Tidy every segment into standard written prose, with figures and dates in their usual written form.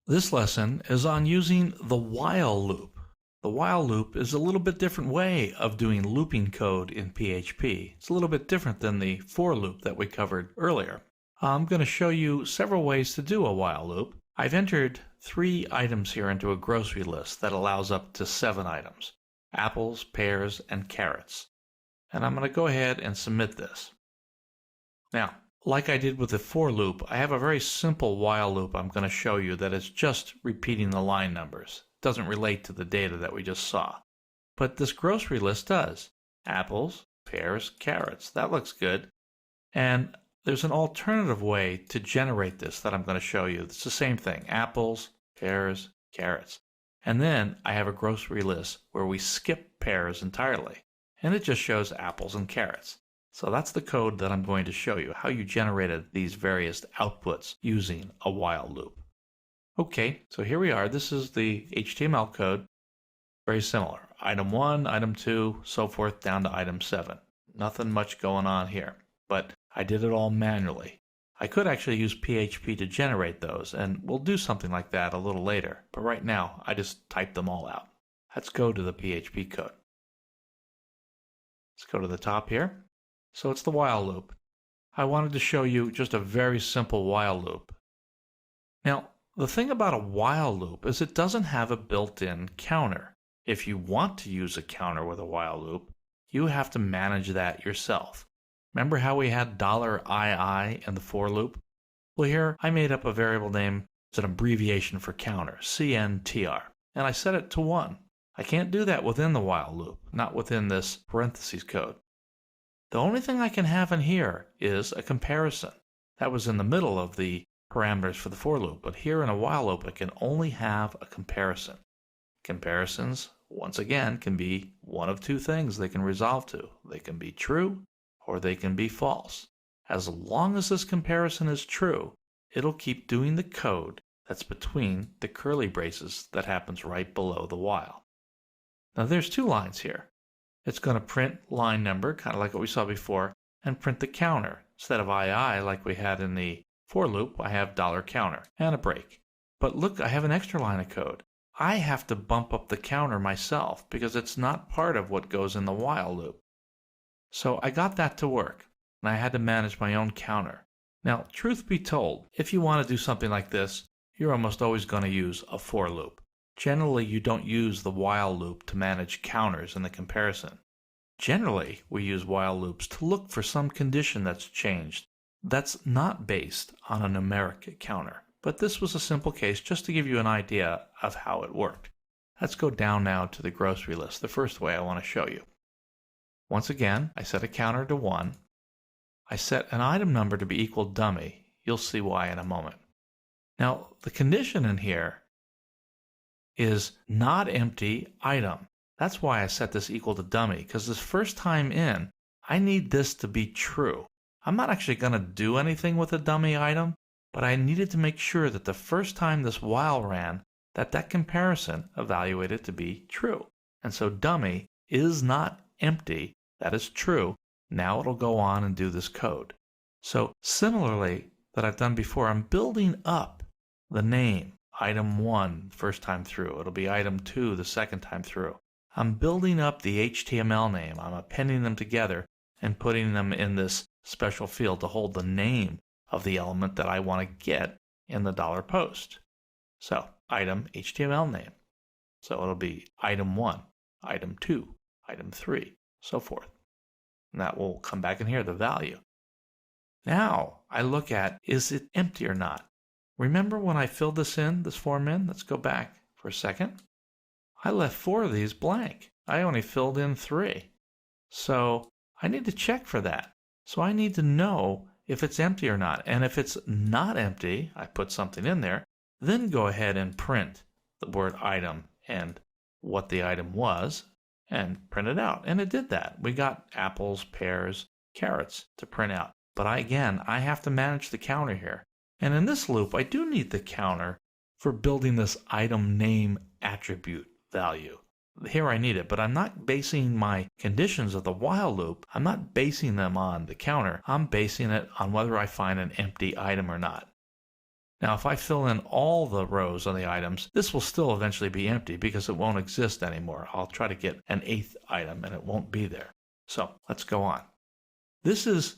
This lesson is on using the while loop. The while loop is a little bit different way of doing looping code in PHP. It's a little bit different than the for loop that we covered earlier. I'm going to show you several ways to do a while loop. I've entered 3 items here into a grocery list that allows up to 7 items: apples, pears, and carrots. And I'm going to go ahead and submit this. Now, like I did with the for loop, I have a very simple while loop I'm going to show you that is just repeating the line numbers. It doesn't relate to the data that we just saw. But this grocery list does. Apples, pears, carrots. That looks good. And there's an alternative way to generate this that I'm going to show you. It's the same thing. Apples, pears, carrots. And then I have a grocery list where we skip pears entirely. And it just shows apples and carrots. So that's the code that I'm going to show you, how you generated these various outputs using a while loop. Okay, so here we are. This is the HTML code. Very similar. Item 1, item 2, so forth down to item 7. Nothing much going on here, but I did it all manually. I could actually use PHP to generate those, and we'll do something like that a little later. But right now, I just typed them all out. Let's go to the PHP code. Let's go to the top here. So it's the while loop. I wanted to show you just a very simple while loop. Now, the thing about a while loop is it doesn't have a built-in counter. If you want to use a counter with a while loop, you have to manage that yourself. Remember how we had $II in the for loop? Well, here I made up a variable name. It's an abbreviation for counter, CNTR, and I set it to 1. I can't do that within the while loop, not within this parentheses code. The only thing I can have in here is a comparison. That was in the middle of the parameters for the for loop, but here in a while loop I can only have a comparison. Comparisons, once again, can be one of 2 things they can resolve to. They can be true or they can be false. As long as this comparison is true, it'll keep doing the code that's between the curly braces that happens right below the while. Now there's 2 lines here. It's going to print line number, kind of like what we saw before, and print the counter. Instead of II, like we had in the for loop, I have $counter and a break. But look, I have an extra line of code. I have to bump up the counter myself because it's not part of what goes in the while loop. So I got that to work, and I had to manage my own counter. Now, truth be told, if you want to do something like this, you're almost always going to use a for loop. Generally, you don't use the while loop to manage counters in the comparison. Generally, we use while loops to look for some condition that's changed that's not based on a numeric counter. But this was a simple case just to give you an idea of how it worked. Let's go down now to the grocery list, the first way I want to show you. Once again, I set a counter to 1. I set an item number to be equal dummy. You'll see why in a moment. Now, the condition in here is not empty item. That's why I set this equal to dummy, because this first time in, I need this to be true. I'm not actually going to do anything with a dummy item, but I needed to make sure that the first time this while ran, that comparison evaluated to be true. And so dummy is not empty. That is true. Now it'll go on and do this code. So similarly that I've done before, I'm building up the name. Item 1 first time through. It'll be item 2 the second time through. I'm building up the HTML name. I'm appending them together and putting them in this special field to hold the name of the element that I want to get in the $post. So item HTML name. So it'll be item 1, item 2, item 3, so forth. And that will come back in here, the value. Now I look at, is it empty or not? Remember when I filled this form in? Let's go back for a second. I left 4 of these blank. I only filled in 3. So I need to check for that. So I need to know if it's empty or not. And if it's not empty, I put something in there, then go ahead and print the word item and what the item was and print it out. And it did that. We got apples, pears, carrots to print out. But I have to manage the counter here. And in this loop, I do need the counter for building this item name attribute value. Here I need it, but I'm not basing my conditions of the while loop, I'm not basing them on the counter. I'm basing it on whether I find an empty item or not. Now, if I fill in all the rows on the items, this will still eventually be empty because it won't exist anymore. I'll try to get an 8th item and it won't be there. So let's go on. This is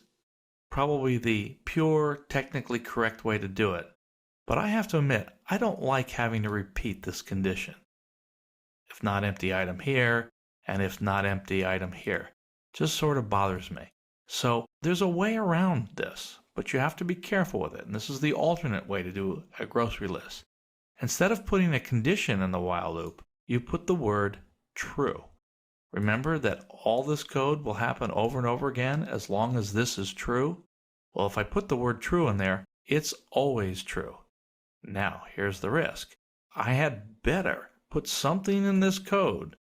probably the pure, technically correct way to do it. But I have to admit, I don't like having to repeat this condition. If not empty item here, and if not empty item here. Just sort of bothers me. So there's a way around this, but you have to be careful with it. And this is the alternate way to do a grocery list. Instead of putting a condition in the while loop, you put the word true. Remember that all this code will happen over and over again as long as this is true? Well, if I put the word true in there, it's always true. Now, here's the risk. I had better put something in this code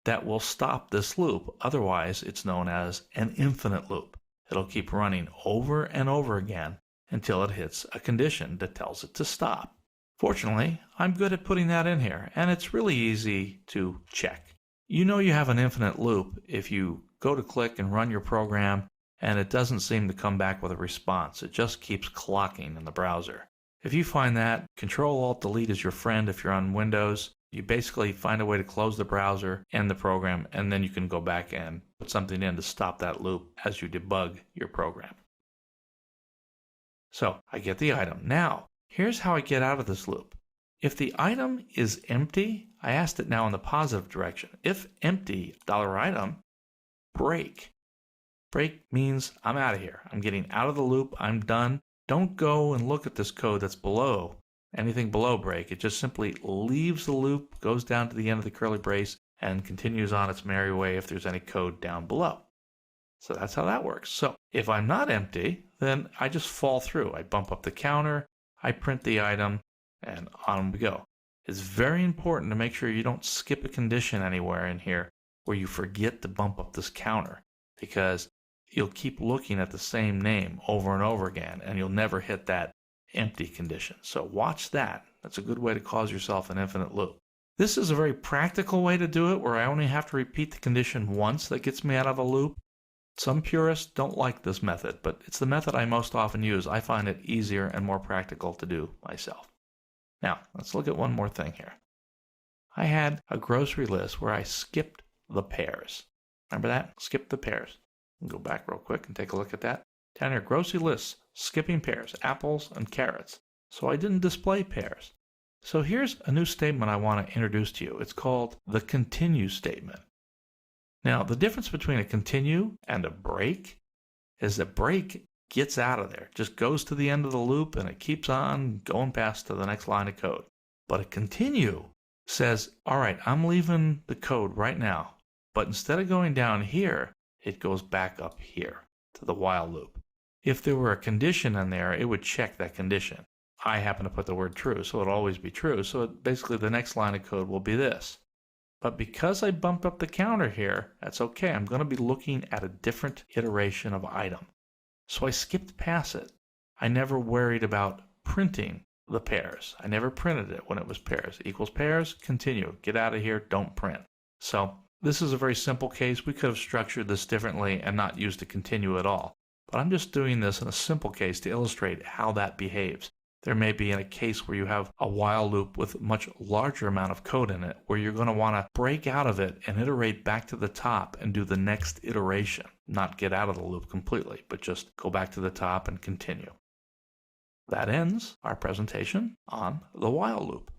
that will stop this loop. Otherwise, it's known as an infinite loop. It'll keep running over and over again until it hits a condition that tells it to stop. Fortunately, I'm good at putting that in here, and it's really easy to check. You know you have an infinite loop if you go to click and run your program, and it doesn't seem to come back with a response. It just keeps clocking in the browser. If you find that, Control-Alt-Delete is your friend if you're on Windows. You basically find a way to close the browser, end the program, and then you can go back and put something in to stop that loop as you debug your program. So I get the item. Now, here's how I get out of this loop. If the item is empty, I asked it now in the positive direction. If empty, $item, break. Break means I'm out of here. I'm getting out of the loop. I'm done. Don't go and look at this code that's below. Anything below break, it just simply leaves the loop, goes down to the end of the curly brace, and continues on its merry way if there's any code down below. So that's how that works. So if I'm not empty, then I just fall through. I bump up the counter, I print the item, and on we go. It's very important to make sure you don't skip a condition anywhere in here where you forget to bump up this counter, because you'll keep looking at the same name over and over again, and you'll never hit that empty condition. So watch that. That's a good way to cause yourself an infinite loop. This is a very practical way to do it where I only have to repeat the condition once that gets me out of a loop. Some purists don't like this method, but it's the method I most often use. I find it easier and more practical to do myself. Now, let's look at one more thing here. I had a grocery list where I skipped the pairs. Remember that? Skip the pairs. Go back real quick and take a look at that. Down here, grocery lists, skipping pears, apples and carrots. So I didn't display pears. So here's a new statement I want to introduce to you. It's called the continue statement. Now, the difference between a continue and a break is that break gets out of there, just goes to the end of the loop, and it keeps on going past to the next line of code. But a continue says, all right, I'm leaving the code right now, but instead of going down here, it goes back up here to the while loop. If there were a condition in there, it would check that condition. I happen to put the word true, so it'll always be true. So basically the next line of code will be this. But because I bumped up the counter here, that's okay. I'm going to be looking at a different iteration of item. So I skipped past it. I never worried about printing the pairs. I never printed it when it was pairs. Equals pairs, continue. Get out of here, don't print. So this is a very simple case. We could have structured this differently and not used a continue at all. But I'm just doing this in a simple case to illustrate how that behaves. There may be in a case where you have a while loop with a much larger amount of code in it, where you're going to want to break out of it and iterate back to the top and do the next iteration. Not get out of the loop completely, but just go back to the top and continue. That ends our presentation on the while loop.